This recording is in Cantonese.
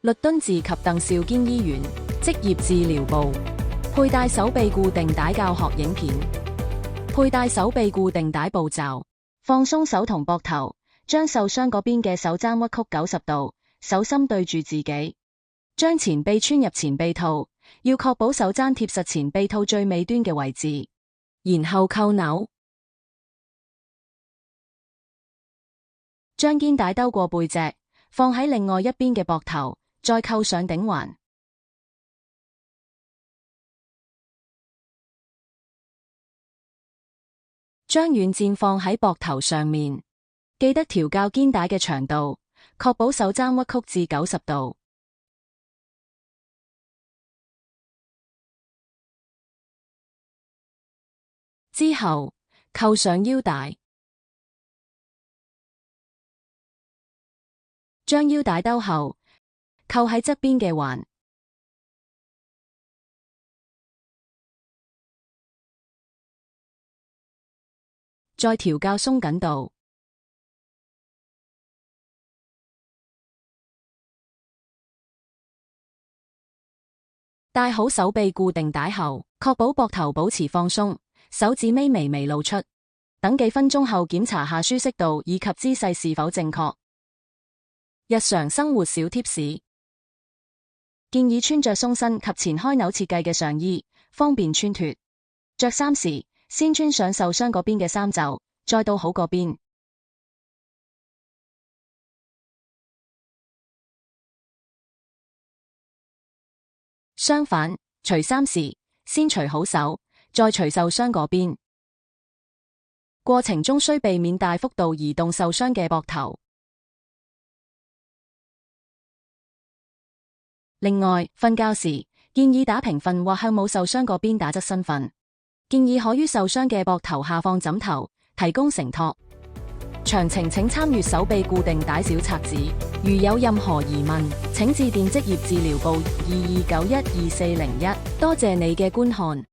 律敦治及鄧肇堅醫院職業治療部佩戴手臂固定帶教學影片。佩戴手臂固定帶步驟：放鬆手同膊頭，將受傷嗰邊嘅手踭屈曲90度，手心對住自己，將前臂穿入前臂套，要確保手踭貼實前臂套最尾端嘅位置，然後扣紐，將肩帶兜過背脊，放喺另外一邊嘅膊頭，再扣上頂環。將軟墊放喺膊頭上面，記得調校肩帶嘅長度，確保手踭屈曲至90度。之後扣上腰帶，將腰帶兜後，扣喺側邊嘅環，再調校鬆緊度。戴好手臂固定帶後，確保膊頭保持放鬆，手指尾微微露出。等幾分鐘後檢查下舒適度以及姿勢是否正確。日常生活小貼士：建議穿着鬆身及前開紐設計嘅上衣，方便穿脫。着衫時，先穿上受傷嗰邊嘅衫袖，再到好嗰邊。相反，除衫時，先除好手，再除受傷嗰邊。過程中需避免大幅度移動受傷嘅膊頭。另外，瞓覺時建議打平瞓或向冇受傷嗰邊打側身瞓。建議可於受傷嘅膊頭下放枕頭，提供承托。詳情請參閱手臂固定帶小冊子。如有任何疑問，請致電職業治療部22912401。多謝你嘅觀看。